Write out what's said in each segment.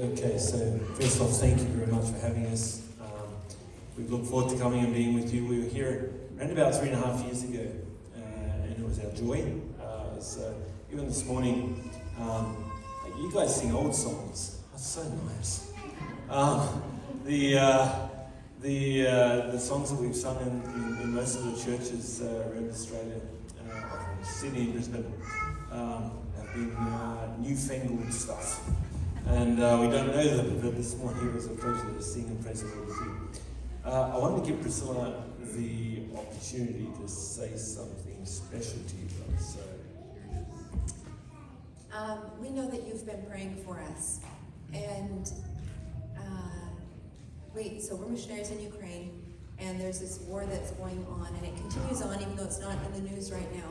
Okay, so first off, thank you very much for having us. We look forward to coming and being with you. We were here around about 3.5 years ago, and it was our joy. So even this morning, you guys sing old songs. That's so nice. The songs that we've sung in most of the churches around Australia, Sydney and Brisbane, have been newfangled stuff. And we don't know them, but this morning it was a pleasure to sing and praise the Lord with you. I wanted to give Priscilla the opportunity to say something special to you guys. So here it is. We know that you've been praying for us, and we're missionaries in Ukraine, and there's this war that's going on, and it continues on even though it's not in the news right now.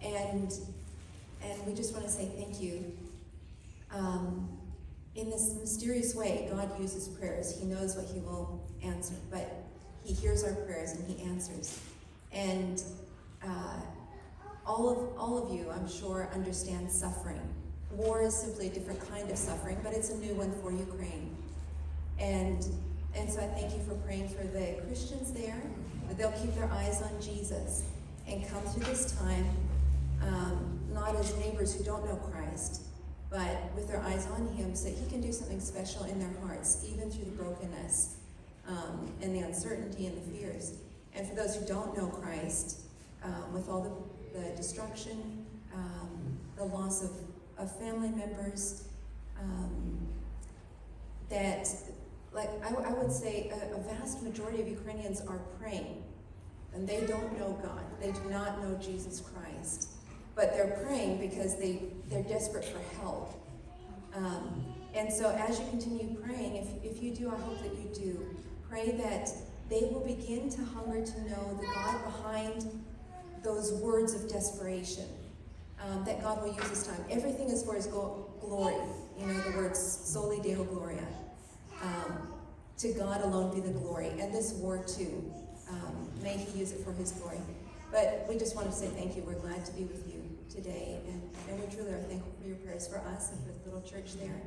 And we just want to say thank you. In this mysterious way, God uses prayers. He knows what He will answer, but He hears our prayers and He answers. And all of you, I'm sure, understand suffering. War is simply a different kind of suffering, but it's a new one for Ukraine. And so I thank you for praying for the Christians there, that they'll keep their eyes on Jesus and come through this time, not as neighbors who don't know Christ, but with their eyes on Him, so that He can do something special in their hearts, even through the brokenness and the uncertainty and the fears. And for those who don't know Christ, with all the destruction, the loss of family members, that, like I would say, a vast majority of Ukrainians are praying, and they don't know God. They do not know Jesus Christ. But they're praying because they're desperate for help. And so as you continue praying, if you do, I hope that you do, pray that they will begin to hunger to know the God behind those words of desperation, that God will use this time. Everything is for His glory. You know, the words soli Deo Gloria. To God alone be the glory. And this war too. May He use it for His glory. But we just want to say thank you. We're glad to be with you today, and we truly are thankful for your prayers for us and for the little church there,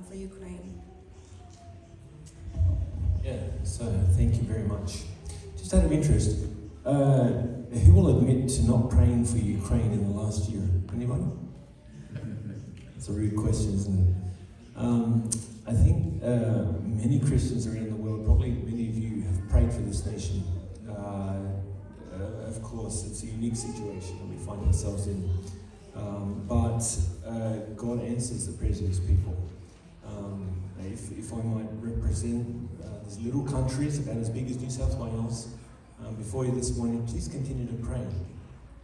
for Ukraine. Yeah, so thank you very much. Just out of interest, who will admit to not praying for Ukraine in the last year? Anybody? It's a rude question, isn't it? I think many Christians around the world, probably many of you, have prayed for this nation. Of course, it's a unique situation that we find ourselves in. But God answers the prayers of His people. If I might represent these little countries, about as big as New South Wales, before you this morning, please continue to pray.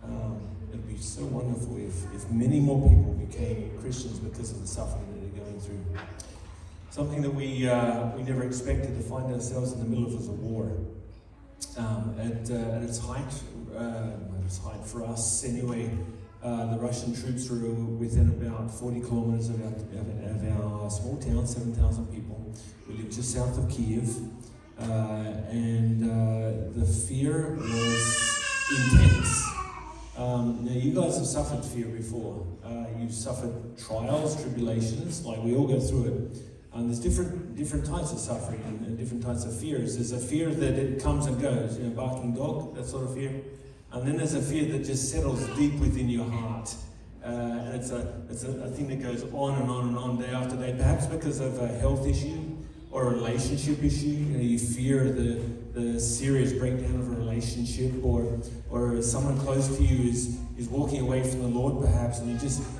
It would be so wonderful if many more people became Christians because of the suffering that they're going through. Something that we never expected, to find ourselves in the middle of, was a war. At its height for us anyway, the Russian troops were within about 40 kilometers of our small town, 7,000 people. We live just south of Kiev, and the fear was intense. Now, you guys have suffered fear before. You've suffered trials, tribulations, like we all go through it. There's different types of suffering and different types of fears. There's a fear that it comes and goes, barking dog, that sort of fear. And then there's a fear that just settles deep within your heart. And it's a thing that goes on and on and on, day after day, perhaps because of a health issue or a relationship issue. You fear the serious breakdown of a relationship, or someone close to you is walking away from the Lord, perhaps, and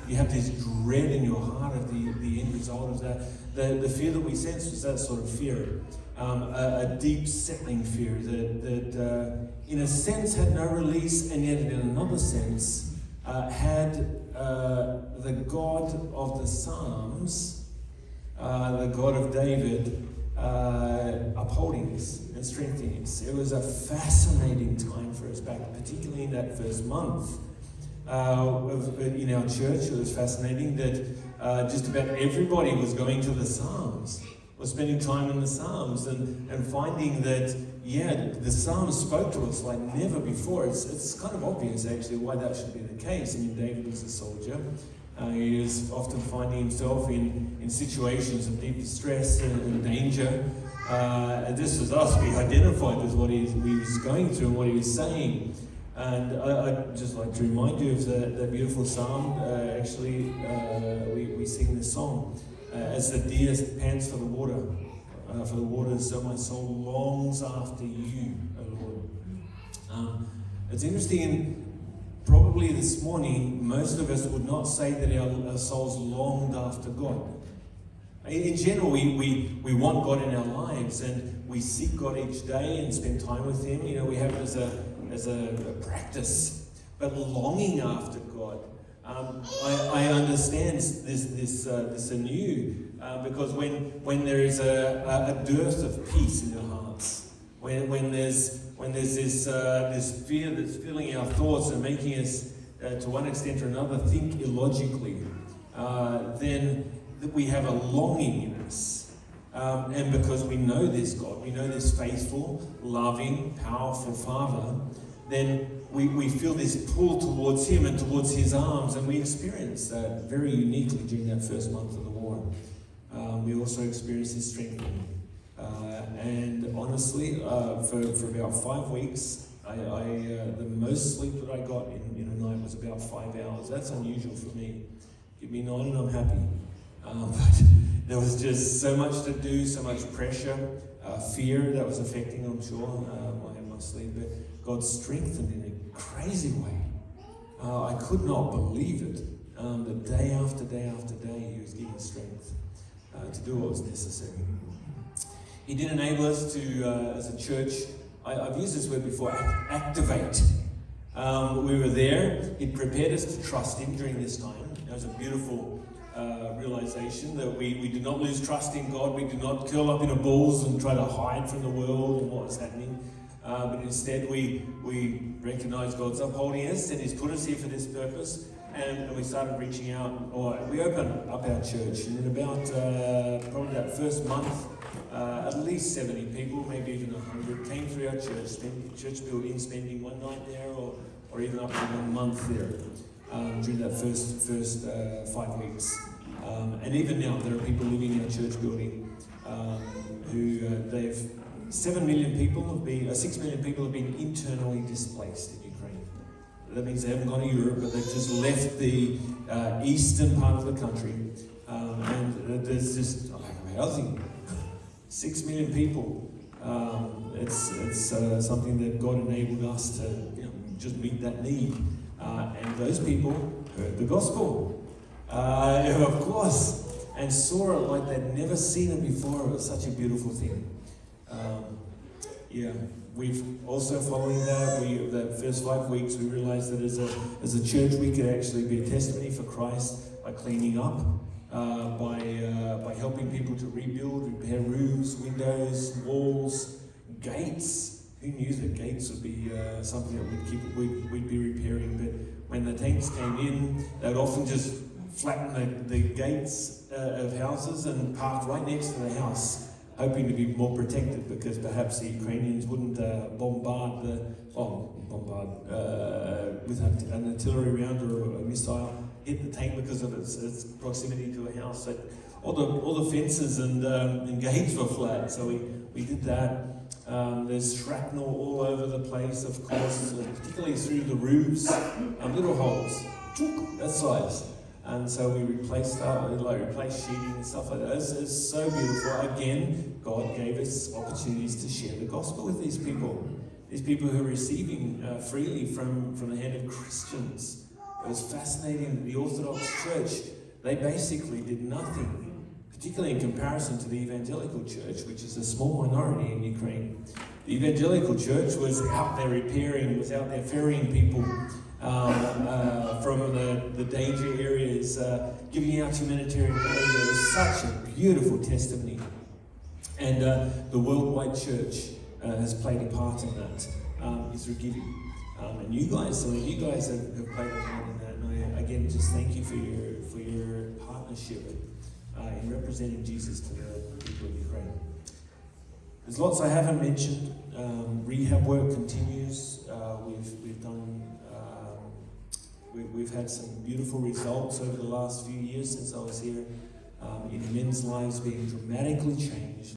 you have this dread in your heart of the end result of that. The fear that we sense was that sort of fear, a deep settling fear that in a sense had no release, and yet in another sense had the God of the Psalms, the God of David, upholding us and strengthening us. It was a fascinating time for us back, particularly in that first month. In our church, it was fascinating that just about everybody was going to the Psalms, was spending time in the Psalms, and finding that, the Psalms spoke to us like never before. It's kind of obvious, actually, why that should be the case. I mean, David was a soldier. He is often finding himself in situations of deep distress and danger. And this was us. We identified with what he was going through and what he was saying. And I'd just like to remind you of that beautiful psalm. We sing this song. As the deer pants for the waters, so my soul longs after you, O Lord. It's interesting. Probably this morning, most of us would not say that our souls longed after God. In general, we want God in our lives, and we seek God each day and spend time with Him. You know, we have it as a practice. But longing after God, I understand this anew, because when there is a dearth of peace in our hearts, when there's this fear that's filling our thoughts and making us, to one extent or another, think illogically, then we have a longing in us. And because we know this God, we know this faithful, loving, powerful Father, then we feel this pull towards Him and towards His arms, and we experience that very uniquely during that first month of the war. We also experience His strengthening. And honestly, for about 5 weeks, the most sleep that I got in a night was about 5 hours. That's unusual for me. Give me 9 and I'm happy. But there was just so much to do, so much pressure, fear that was affecting, I'm sure, my sleep. But God strengthened in a crazy way. I could not believe it. That day after day after day, He was giving strength to do what was necessary. He did enable us to, as a church, I've used this word before, activate. We were there. He prepared us to trust Him during this time. It was a beautiful realization that we did not lose trust in God. We did not curl up in a balls and try to hide from the world and what was happening. But instead we recognized God's upholding us, and He's put us here for this purpose. And we started reaching out, or we opened up our church, and in about probably that first month, at least 70 people, maybe even 100, came through our church building, spending one night there, or even up to 1 month there during that first 5 weeks. And even now, there are people living in our church building who 7 million people have been, 6 million people have been internally displaced in Ukraine. That means they haven't gone to Europe, but they've just left the eastern part of the country. And there's just housing. 6 million people. It's something that God enabled us to just meet that need. And those people heard the gospel, of course, and saw it like they'd never seen it before. It was such a beautiful thing. We've also, following that first 5 weeks, we realized that as a church we could actually be a testimony for Christ by cleaning up, by helping people to rebuild, repair roofs, windows, walls, gates. Who knew that gates would be something that we'd be repairing? But when the tanks came in, they'd often just flatten the gates of houses and park right next to the house, hoping to be more protected, because perhaps the Ukrainians wouldn't bombard with an artillery round or a missile hit the tank because of its proximity to a house. So all the fences and gates were flat, so we did that. There's shrapnel all over the place, of course, particularly through the roofs, little holes, that size. And so we replaced sheeting and stuff like that. It's so beautiful. Again, God gave us opportunities to share the gospel with these people who are receiving freely from the hand of Christians. It was fascinating that the Orthodox Church, they basically did nothing, particularly in comparison to the Evangelical Church, which is a small minority in Ukraine. The Evangelical Church was out there ferrying people from the danger areas, giving out humanitarian aid. It was such a beautiful testimony. And the worldwide church has played a part in that, through giving. And you guys have played a part in that. And I again just thank you for your partnership in representing Jesus to the people of Ukraine. There's lots I haven't mentioned. Rehab work continues. We've done we've had some beautiful results over the last few years since I was here in men's lives being dramatically changed.